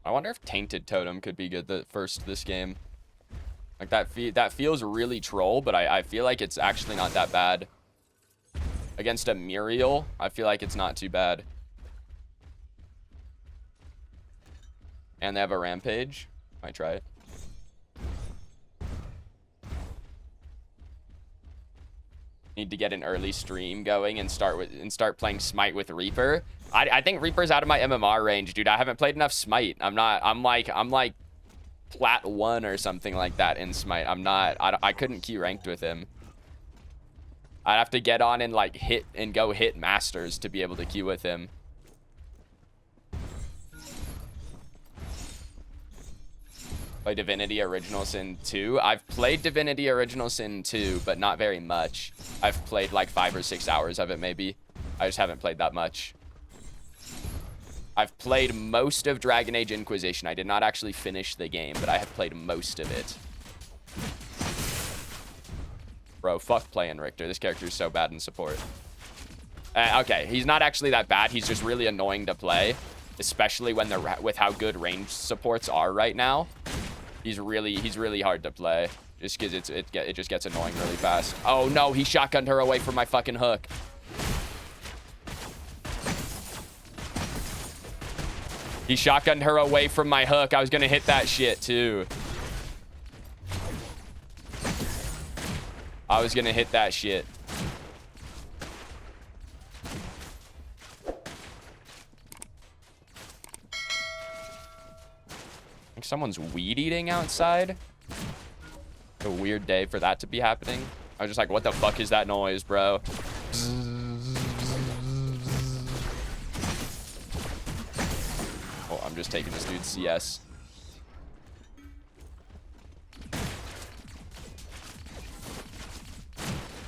I wonder if Tainted Totem could be good this game. Like that feels really troll, but I feel like it's actually not that bad. Against a Muriel, I feel like it's not too bad. And they have a Rampage. Might try it. Need to get an early stream going and start playing Smite with Reaper. I think Reaper's out of my MMR range, dude. I haven't played enough Smite. I'm like plat 1 or something like that in Smite. I couldn't queue ranked with him. I'd have to get on and like go hit Masters to be able to queue with him. Play Divinity Original Sin 2. I've played Divinity Original Sin 2, but not very much. I've played like 5 or 6 hours of it, maybe. I just haven't played that much. I've played most of Dragon Age Inquisition. I did not actually finish the game, but I have played most of it. Bro, fuck playing Riktor. This character is so bad in support. Okay, he's not actually that bad. He's just really annoying to play, especially when with how good range supports are right now. He's really hard to play, just because it just gets annoying really fast. Oh no, he shotgunned her away from my fucking hook. He shotgunned her away from my hook. I was gonna hit that shit too. I was gonna hit that shit. I think someone's weed eating outside. A weird day for that to be happening. I was just like, what the fuck is that noise, bro? Oh, I'm just taking this dude's CS.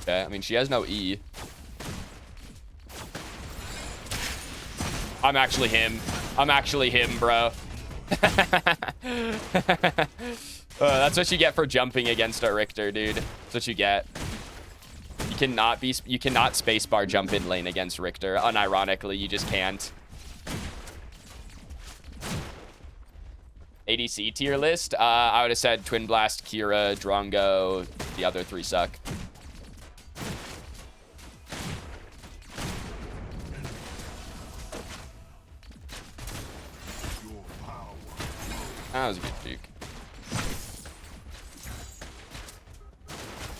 Okay, I mean, she has no E. I'm actually him. I'm actually him, bro. That's what you get for jumping against a Riktor, dude. That's what you get. You cannot spacebar jump in lane against Riktor. Unironically, you just can't. ADC tier list. I would have said Twin Blast, Kira, Drongo. The other 3 suck. That was a good juke.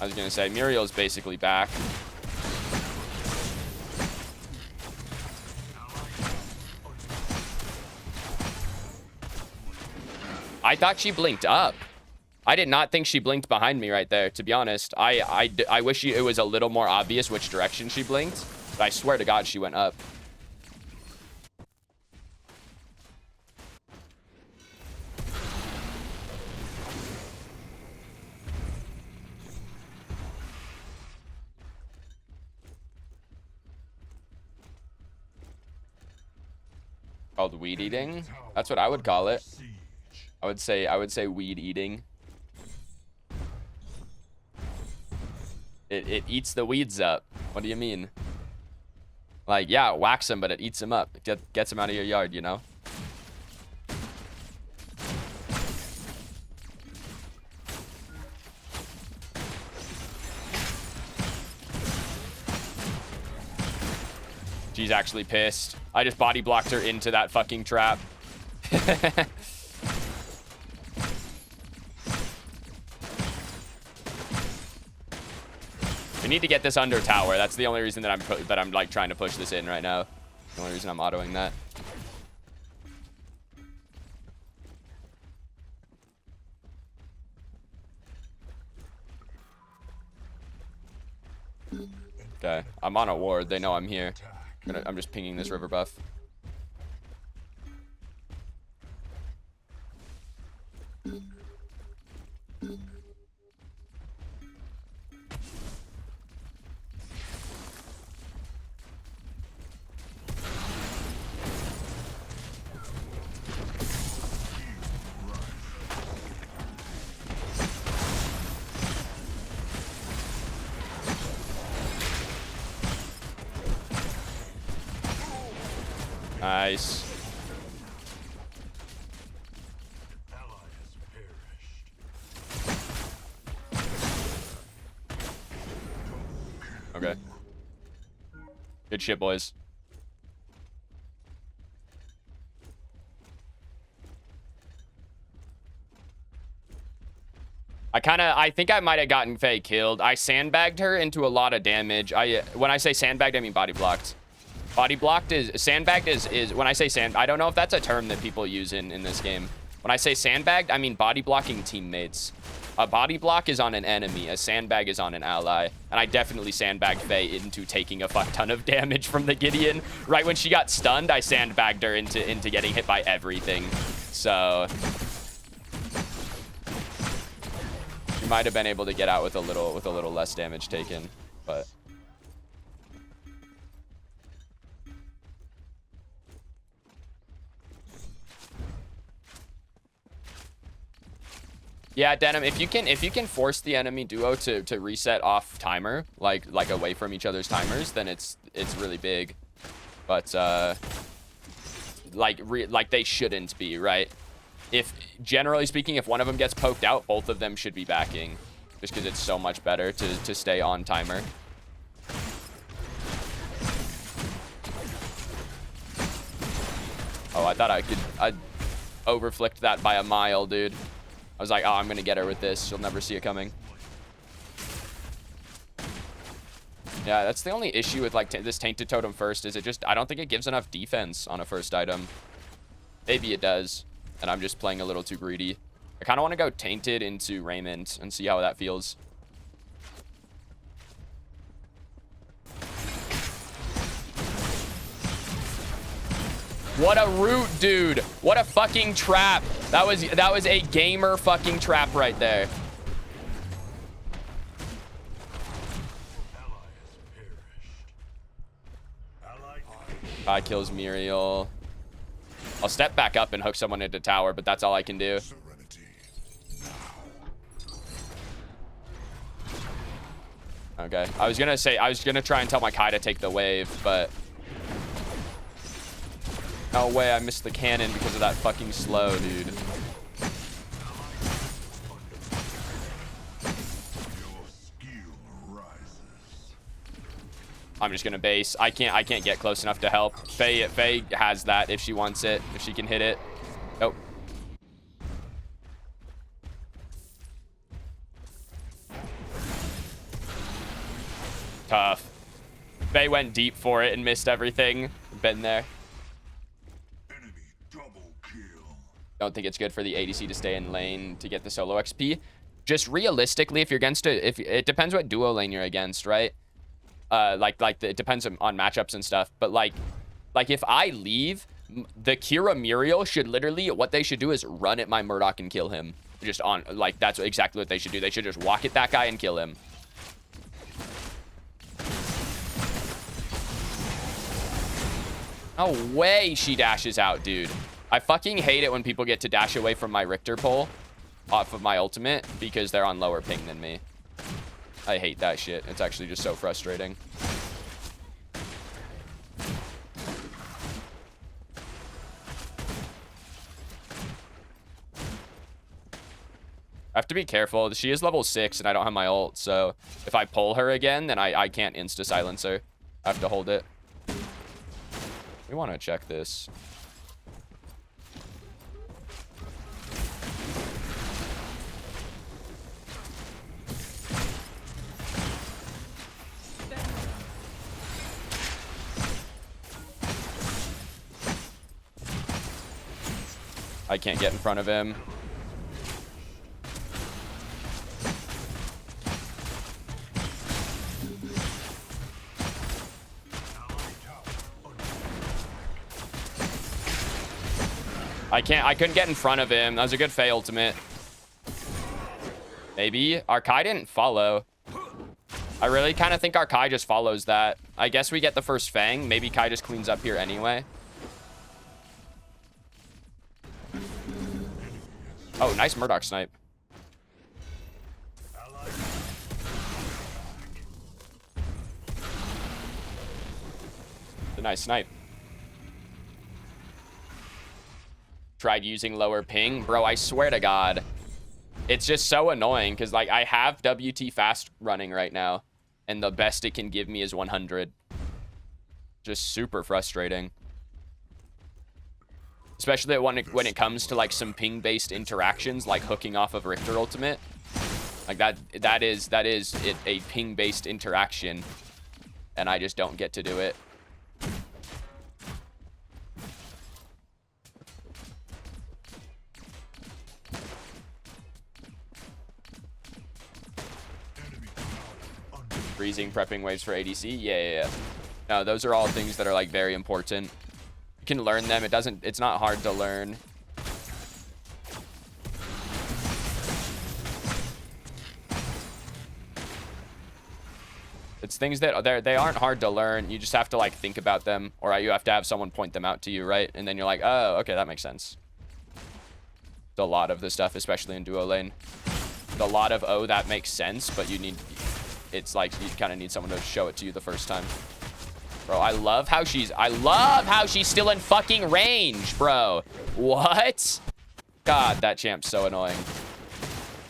I was gonna say Muriel's basically back. I thought she blinked up. I did not think she blinked behind me right there, to be honest. I wish it was a little more obvious which direction she blinked, but I swear to God she went up. Called weed eating. That's what I would call it. I would say weed eating. It eats the weeds up. What do you mean? Like, yeah, it whacks them, but it eats them up. It gets them out of your yard, you know? She's actually pissed. I just body blocked her into that fucking trap. We need to get this under tower. That's the only reason that I'm like trying to push this in right now. The only reason I'm autoing that. Okay, I'm on a ward. They know I'm here. I'm just pinging this river buff. Nice. Good shit, boys. I think I might have gotten Faye killed. I sandbagged her into a lot of damage. When I say sandbagged, I mean body blocked. Body blocked is, sandbagged is when I say I don't know if that's a term that people use in this game. When I say sandbagged, I mean body blocking teammates. A body block is on an enemy. A sandbag is on an ally. And I definitely sandbagged Faye into taking a fuck ton of damage from the Gideon. Right when she got stunned, I sandbagged her into getting hit by everything. So she might have been able to get out with a little less damage taken, but yeah, Denim, if you can force the enemy duo to reset off timer, like away from each other's timers, then it's really big. But like they shouldn't be, right? If generally speaking, if one of them gets poked out, both of them should be backing, just because it's so much better to stay on timer. Oh, I thought I overflicked that by a mile, dude. I was like, oh, I'm going to get her with this. She'll never see it coming. Yeah, that's the only issue with like this Tainted Totem first is I don't think it gives enough defense on a first item. Maybe it does, and I'm just playing a little too greedy. I kind of want to go Tainted into Raymond and see how that feels. What a root, dude. What a fucking trap. That was a gamer fucking trap right there. I kills Muriel. I'll step back up and hook someone into tower, but that's all I can do. Okay. I was gonna try and tell my Kai to take the wave, but no way, I missed the cannon because of that fucking slow, dude. I'm just gonna base. I can't get close enough to help. Faye has that if she wants it, if she can hit it. Nope. Tough. Faye went deep for it and missed everything. Been there. Don't think it's good for the ADC to stay in lane to get the solo XP. Just realistically, if you're against it depends what duo lane you're against, right? It depends on matchups and stuff. But like if I leave, the Kira Muriel should literally, what they should do is run at my Murdoch and kill him. Just on, like, that's exactly what they should do. They should just walk at that guy and kill him. No way she dashes out, dude. I fucking hate it when people get to dash away from my Riktor pull off of my ultimate because they're on lower ping than me. I hate that shit. It's actually just so frustrating. I have to be careful. She is level 6 and I don't have my ult, so if I pull her again, then I can't insta-silence her. I have to hold it. We want to check this. I can't get in front of him. I couldn't get in front of him. That was a good Faye ultimate. Maybe. Our Kai didn't follow. I really kind of think our Kai just follows that. I guess we get the first Fang. Maybe Kai just cleans up here anyway. Oh, nice Murdoch snipe. It's a nice snipe. Tried using lower ping. Bro, I swear to God. It's just so annoying because, like, I have WT fast running right now. And the best it can give me is 100. Just super frustrating. Especially when it comes to like some ping-based interactions, like hooking off of Riktor ultimate. Like that is a ping-based interaction, and I just don't get to do it. Freezing, prepping waves for ADC. Yeah. No, those are all things that are like very important. You can learn them. It's not hard to learn. It's things that they aren't hard to learn. You just have to like think about them, or you have to have someone point them out to you, right? And then you're like, oh, okay, that makes sense. It's a lot of the stuff, especially in duo lane. A lot of, oh, that makes sense, but it's like you kind of need someone to show it to you the first time. Bro, I love how she's still in fucking range, bro. What? God, that champ's so annoying.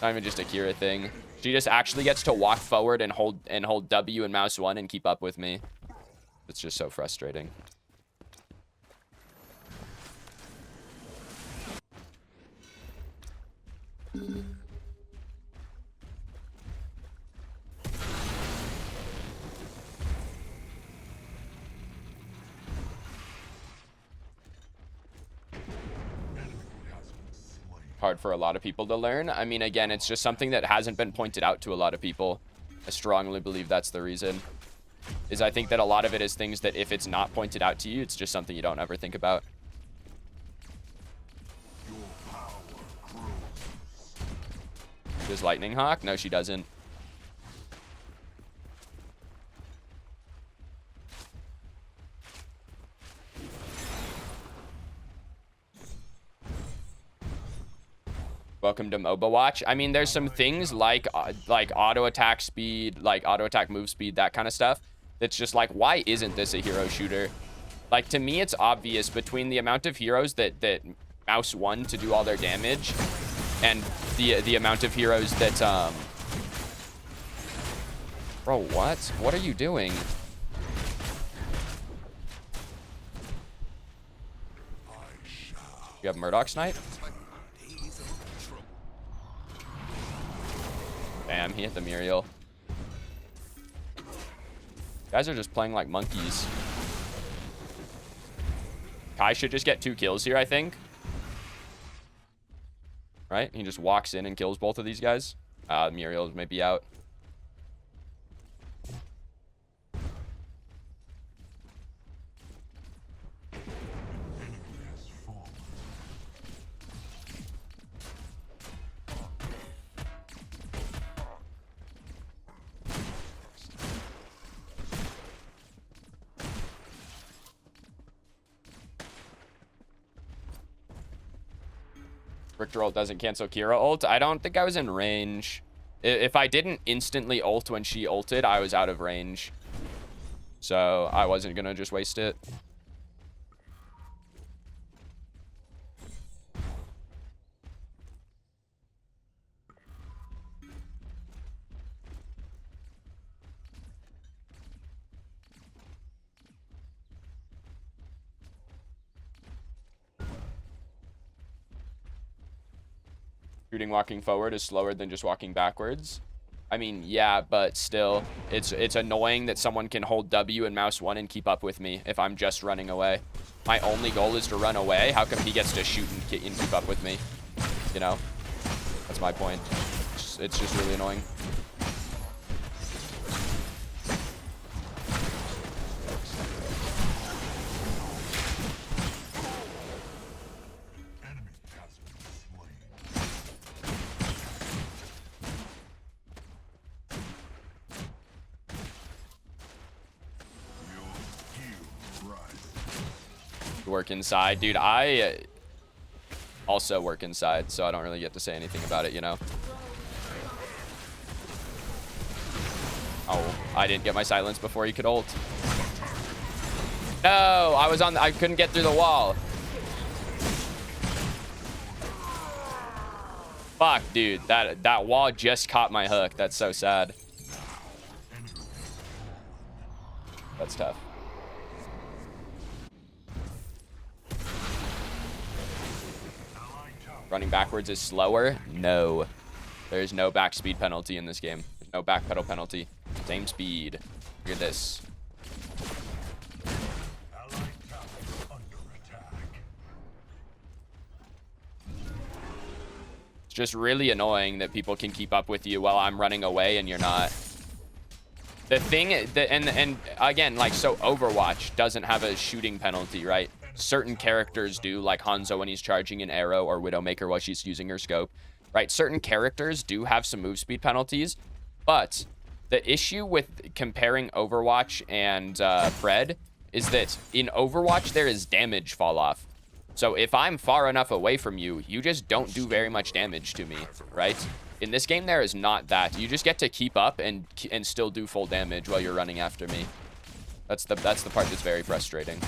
Not even just a Kira thing. She just actually gets to walk forward and hold W and mouse 1 and keep up with me. It's just so frustrating. Hard for a lot of people to learn. I mean, again, it's just something that hasn't been pointed out to a lot of people. I strongly believe that's the reason. I think that a lot of it is things that if it's not pointed out to you, it's just something you don't ever think about. Does Lightning Hawk? No, she doesn't. Welcome to MOBA Watch. I mean, there's some things like auto attack speed, like auto attack move speed, that kind of stuff. That's just like, why isn't this a hero shooter? Like, to me, it's obvious between the amount of heroes that mouse 1 to do all their damage and the amount of heroes that Bro, what? What are you doing? You have Murdoch Snipe? Damn, he hit the Muriel. Guys are just playing like monkeys. Kai should just get 2 kills here, I think. Right? He just walks in and kills both of these guys. Muriel may be out. Riktor ult doesn't cancel Kira ult. I don't think I was in range. If I didn't instantly ult when she ulted, I was out of range. So I wasn't going to just waste it. Shooting walking forward is slower than just walking backwards. I mean, yeah, but still, it's annoying that someone can hold W and mouse 1 and keep up with me if I'm just running away. My only goal is to run away. How come he gets to shoot and keep up with me? You know? That's my point. It's just really annoying. Work inside. Dude, I also work inside, so I don't really get to say anything about it, you know? Oh, I didn't get my silence before he could ult. No, I couldn't get through the wall. Fuck, dude, that wall just caught my hook. That's so sad. That's tough. Running backwards is slower? No. There's no back speed penalty in this game. There's no back pedal penalty. Same speed. Look at this. It's just really annoying that people can keep up with you while I'm running away and you're not. The thing that, and again, like, so Overwatch doesn't have a shooting penalty, right? Certain characters do, like Hanzo when he's charging an arrow, or Widowmaker while she's using her scope, right? Certain characters do have some move speed penalties, but the issue with comparing Overwatch and Pred is that in Overwatch there is damage fall off. So if I'm far enough away from you, you just don't do very much damage to me, right? In this game, there is not that. You just get to keep up and still do full damage while you're running after me. That's the part that's very frustrating.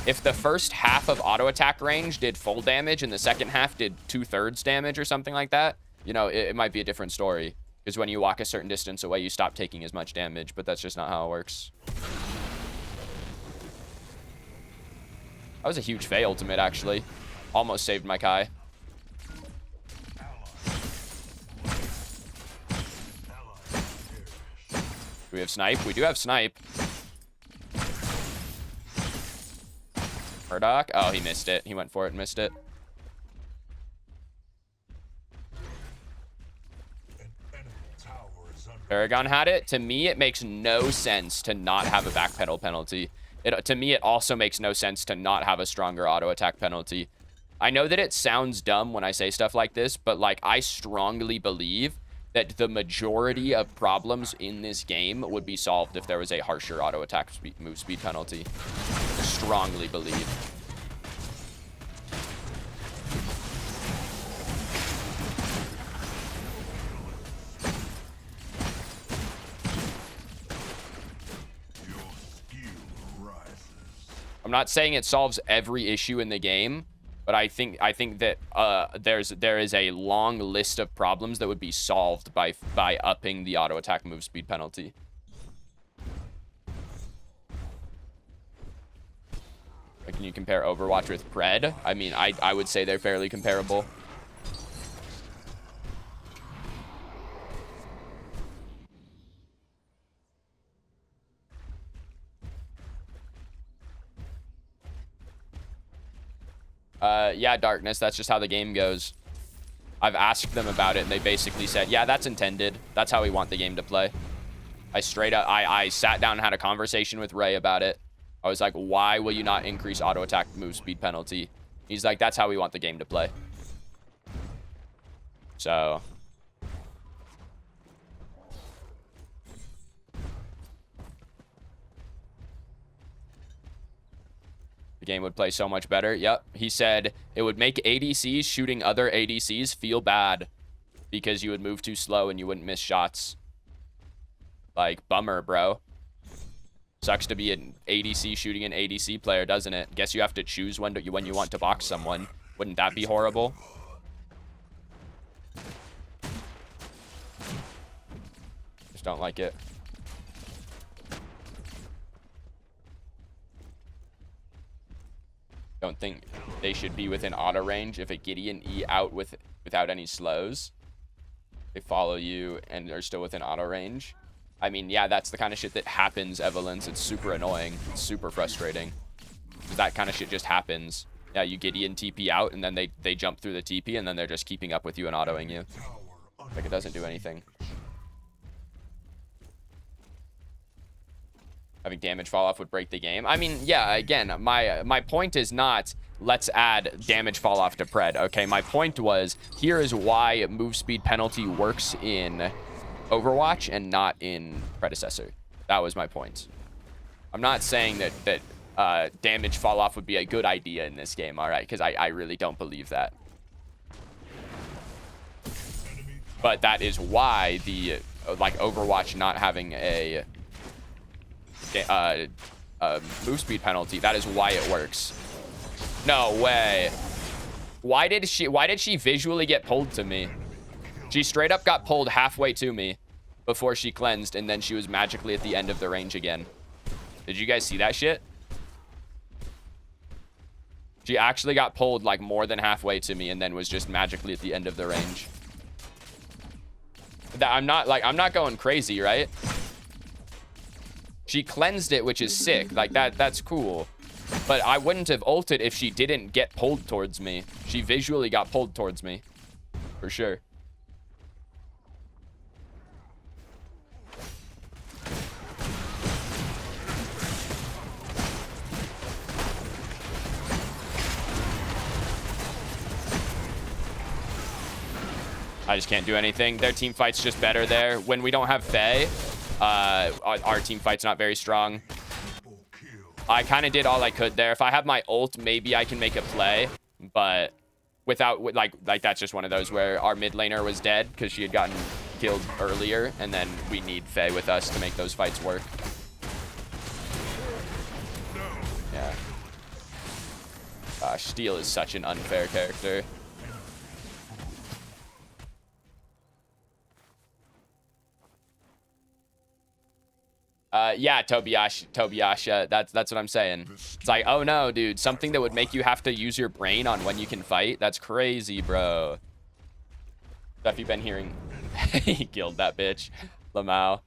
If the first half of auto attack range did full damage and the second half did 2/3 damage or something like that, you know, it might be a different story. Because when you walk a certain distance away, you stop taking as much damage, but that's just not how it works. That was a huge fail ultimate, actually. Almost saved my Kai. Do we have snipe? We do have snipe. Murdoch? Oh, he missed it. He went for it and missed it. Paragon had it. To me, it makes no sense to not have a backpedal penalty. To me, it also makes no sense to not have a stronger auto attack penalty. I know that it sounds dumb when I say stuff like this, but like, I strongly believe that the majority of problems in this game would be solved if there was a harsher auto attack move speed penalty. I strongly believe. I'm not saying it solves every issue in the game, but I think that there is a long list of problems that would be solved by upping the auto attack move speed penalty. Like, can you compare Overwatch with Pred? I mean, I would say they're fairly comparable. Yeah, Darkness, that's just how the game goes. I've asked them about it, and they basically said, yeah, that's intended. That's how we want the game to play. I sat down and had a conversation with Ray about it. I was like, why will you not increase auto attack move speed penalty? He's like, that's how we want the game to play. So... the game would play so much better. Yep. He said it would make ADCs shooting other ADCs feel bad because you would move too slow and you wouldn't miss shots. Like, bummer, bro. Sucks to be an ADC shooting an ADC player, doesn't it? Guess you have to choose when you want to box someone. Wouldn't that be horrible? Just don't like it. Don't think they should be within auto range if a Gideon E out without any slows. They follow you and are still within auto range. I mean, yeah, that's the kind of shit that happens, Evelyn's. It's super annoying. It's super frustrating. That kind of shit just happens. Yeah, you Gideon TP out and then they jump through the TP and then they're just keeping up with you and autoing you. Like, it doesn't do anything. Having damage fall off would break the game. I mean, yeah, again, my point is not let's add damage fall off to Pred, okay? My point was, here is why move speed penalty works in Overwatch and not in Predecessor. That was my point. I'm not saying that damage fall off would be a good idea in this game, all right? Because I really don't believe that. But that is why the, like, Overwatch not having a move speed penalty, that is why it works. No way. Why did she visually get pulled to me? She straight up got pulled halfway to me before she cleansed, and then she was magically at the end of the range again. Did you guys see that shit? She actually got pulled like more than halfway to me and then was just magically at the end of the range. I'm not going crazy, right? She cleansed it, which is sick. Like that's cool. But I wouldn't have ulted if she didn't get pulled towards me. She visually got pulled towards me. For sure. I just can't do anything. Their team fight's just better there. When we don't have Faye, our team fight's not very strong. I kind of did all I could there. If I have my ult, maybe I can make a play. But without, like that's just one of those where our mid laner was dead because she had gotten killed earlier. And then we need Faye with us to make those fights work. Yeah. Gosh, Steel is such an unfair character. Yeah, Tobiasha, that's what I'm saying. It's like, oh no, dude, something that would make you have to use your brain on when you can fight. That's crazy, bro. Stuff you've been hearing. He killed that bitch, Lamau.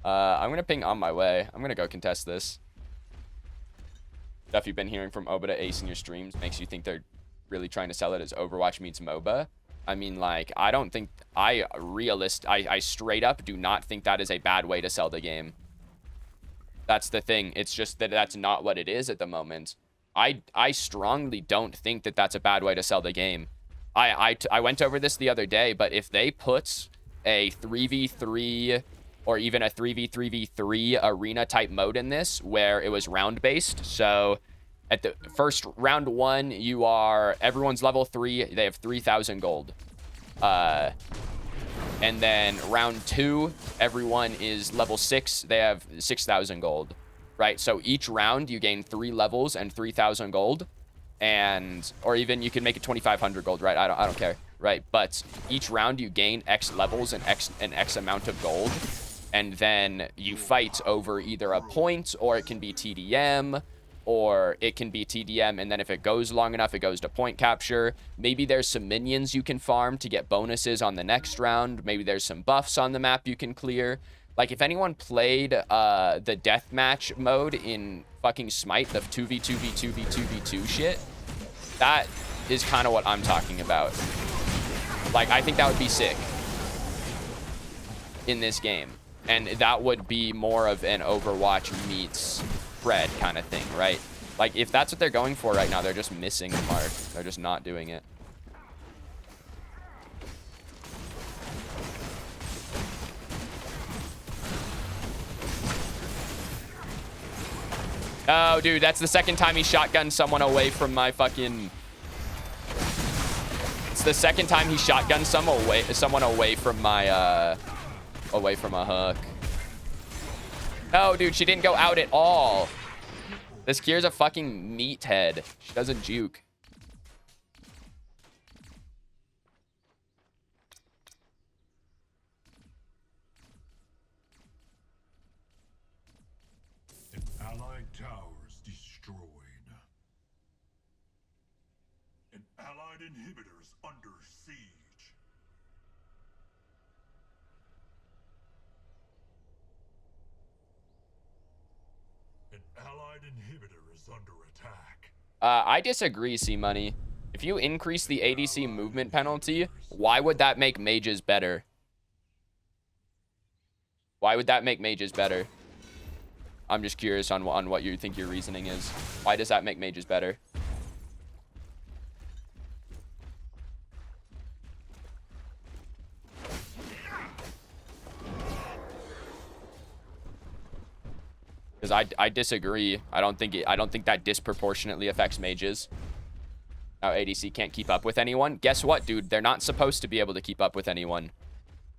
I'm gonna ping on my way. I'm gonna go contest this. Stuff you've been hearing from Oba to Ace in your streams makes you think they're really trying to sell it as Overwatch meets MOBA. I mean, like, I don't think I straight up do not think that is a bad way to sell the game. That's the thing. It's just that that's not what it is at the moment. I strongly don't think that that's a bad way to sell the game. I went over this the other day, but if they put a 3v3 or even a 3v3v3 arena type mode in this where it was round based, so at the first round 1, everyone's level 3, they have 3,000 gold. And then round 2, everyone is level 6. They have 6,000 gold, right? So each round you gain 3 levels and 3,000 gold, or even you can make it 2,500 gold, right? I don't care, right? But each round you gain X levels and X amount of gold, and then you fight over either a point, or it can be TDM, or it can be TDM, and then if it goes long enough, it goes to point capture. Maybe there's some minions you can farm to get bonuses on the next round. Maybe there's some buffs on the map you can clear. Like, if anyone played the deathmatch mode in fucking Smite, the 2v2v2v2v2 shit, that is kind of what I'm talking about. Like, I think that would be sick in this game. And that would be more of an Overwatch meets Fred kind of thing, right? Like, if that's what they're going for right now, they're just missing the mark. They're just not doing it. Oh, dude, that's the second time he shotgunned someone away from my fucking... It's the second time he shotgunned someone away from my, away from a hook. No, dude, she didn't go out at all. This Kier's a fucking meathead. She doesn't juke. Allied towers destroyed. And allied inhibitors under siege. An allied inhibitor is under attack. I disagree, C-Money. If you increase the ADC movement penalty, why would that make mages better? Why would that make mages better? I'm just curious on what you think your reasoning is. Why does that make mages better? Because I disagree. I don't think that disproportionately affects mages. Now ADC can't keep up with anyone. Guess what, dude? They're not supposed to be able to keep up with anyone.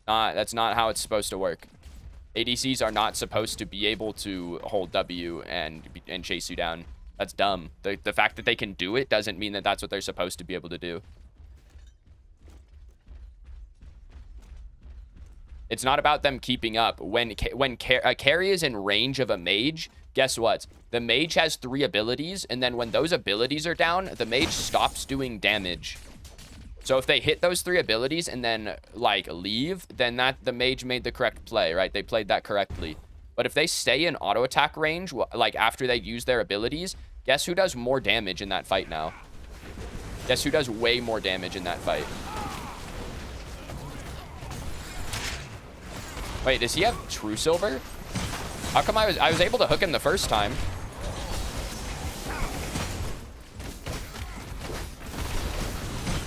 That's not how it's supposed to work. ADCs are not supposed to be able to hold W and chase you down. That's dumb. The fact that they can do it doesn't mean that that's what they're supposed to be able to do. It's not about them keeping up. When a carry is in range of a mage, guess what? The mage has 3 abilities, and then when those abilities are down, the mage stops doing damage. So if they hit those 3 abilities and then, like, leave, then the mage made the correct play, right? They played that correctly. But if they stay in auto attack range, like, after they use their abilities, guess who does more damage in that fight now? Guess who does way more damage in that fight? Wait, does he have True Silver? How come I was able to hook him the first time?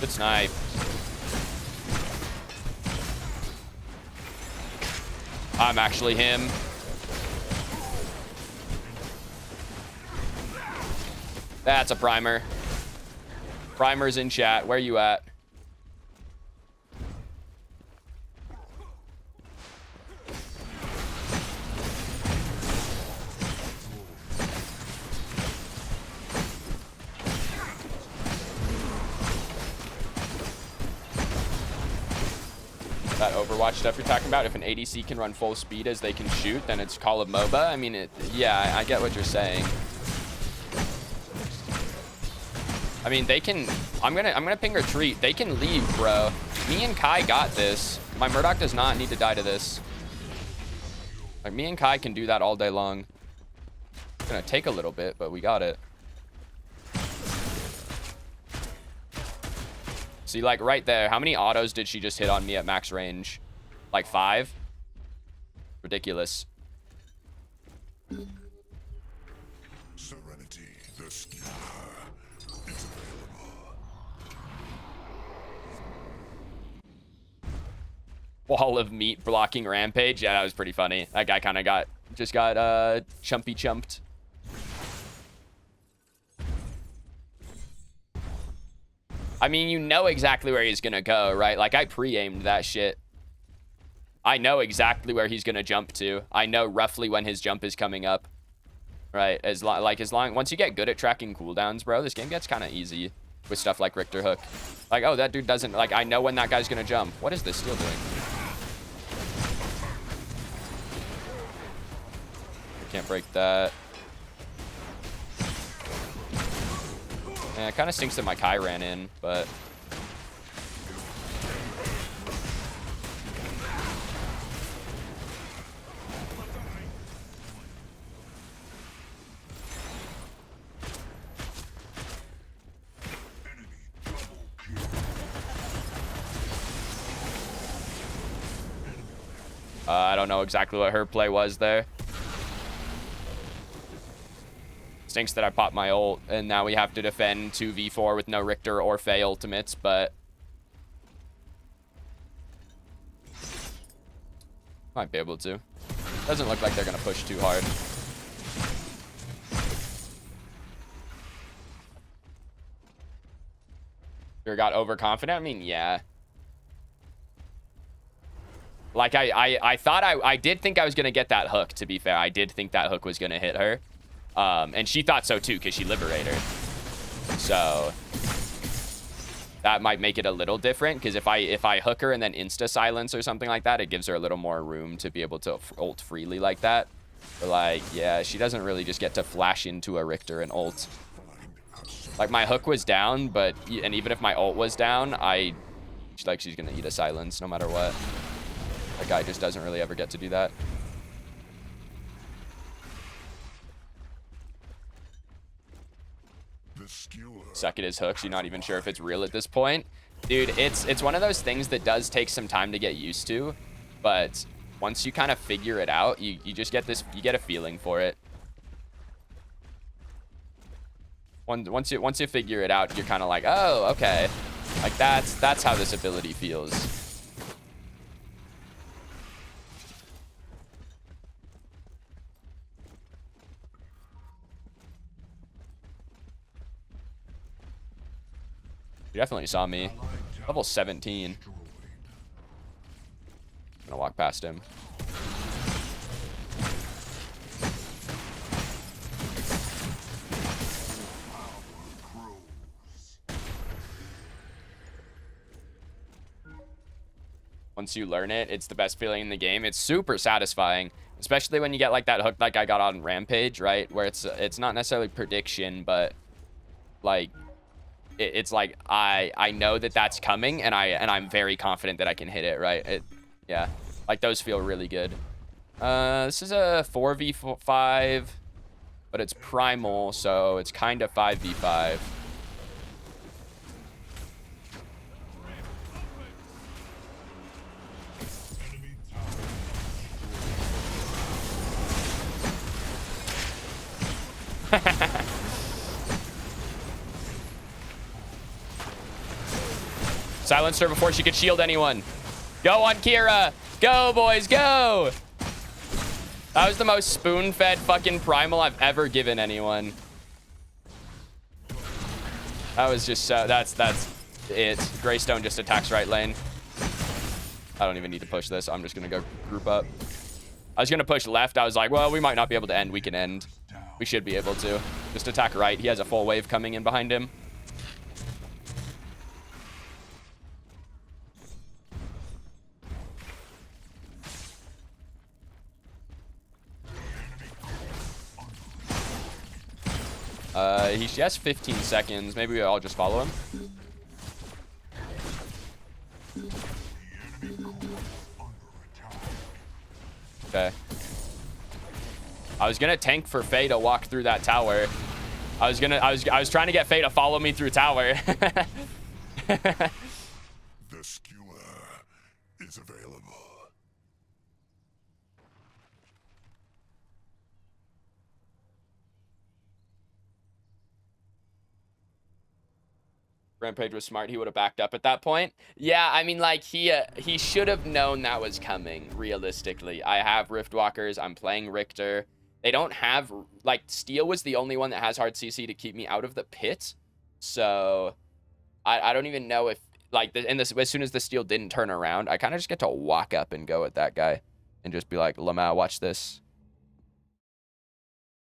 Good snipe. I'm actually him. That's a primer. Primer's in chat. Where you at? That Overwatch stuff you're talking about, if an ADC can run full speed as they can shoot, then it's called a MOBA. I mean, yeah, I get what you're saying. I mean, they can. I'm gonna ping retreat. They can leave, bro. Me and Kai got this. My Murdoch does not need to die to this. Like, me and Kai can do that all day long. It's gonna take a little bit, but we got it. See, like, right there, how many autos did she just hit on me at max range? Like 5? Ridiculous. Serenity, the skewer, is available. Wall of meat blocking Rampage. Yeah, that was pretty funny. That guy kind of got chumpy chumped. I mean, you know exactly where he's gonna go, right? Like, I pre-aimed that shit. I know exactly where he's gonna jump to. I know roughly when his jump is coming up, right? Once you get good at tracking cooldowns, bro, this game gets kind of easy with stuff like Riktor Hook. Like, oh, that dude doesn't, like, I know when that guy's gonna jump. What is this steal doing? I can't break that. Yeah, it kind of stinks that my Kai ran in, but... I don't know exactly what her play was there. Stinks that I popped my ult, and now we have to defend 2v4 with no Riktor or Faye ultimates, but... might be able to. Doesn't look like they're going to push too hard. You got overconfident? I mean, yeah. Like, I thought I did think I was going to get that hook, to be fair. I did think that hook was going to hit her. And she thought so too, because she liberated. So that might make it a little different, because if I hook her and then insta silence or something like that, it gives her a little more room to be able to ult freely like that. But like, yeah, she doesn't really just get to flash into a Riktor and ult. Like, my hook was down, and even if my ult was down, she's gonna eat a silence no matter what. That guy just doesn't really ever get to do that. Suck at his hooks. You're not even sure if it's real at this point. Dude, it's one of those things that does take some time to get used to, but once you kind of figure it out, you just get this, you get a feeling for it. Once you figure it out, you're kind of like, oh, okay. Like, that's how this ability feels. You definitely saw me. Level 17. I'm gonna walk past him. Once you learn it, it's the best feeling in the game. It's super satisfying. Especially when you get like that hook like I got on Rampage, right? Where it's not necessarily prediction, but like it's like I know that that's coming, and I'm very confident that I can hit it, right? Yeah, like those feel really good. This is a 4v5, but it's primal, so it's kind of 5v5. Silenced her before she could shield anyone. Go on, Kira. Go, boys, go. That was the most spoon-fed fucking primal I've ever given anyone. That was just so... That's it. Greystone just attacks right lane. I don't even need to push this. I'm just going to go group up. I was going to push left. I was like, well, we might not be able to end. We can end. We should be able to. Just attack right. He has a full wave coming in behind him. He has 15 seconds. Maybe I'll just follow him. Okay. I was gonna tank for Faye to walk through that tower. I was trying to get Faye to follow me through tower. The skewer is available. Rampage was smart. He would have backed up at that point. Yeah, I mean, like, he should have known that was coming, realistically. I have Riftwalkers. I'm playing Riktor. They don't have... Like, Steel was the only one that has hard CC to keep me out of the pit. So, I don't even know if... Like, as soon as the Steel didn't turn around, I kind of just get to walk up and go at that guy. And just be like, Lamau, watch this.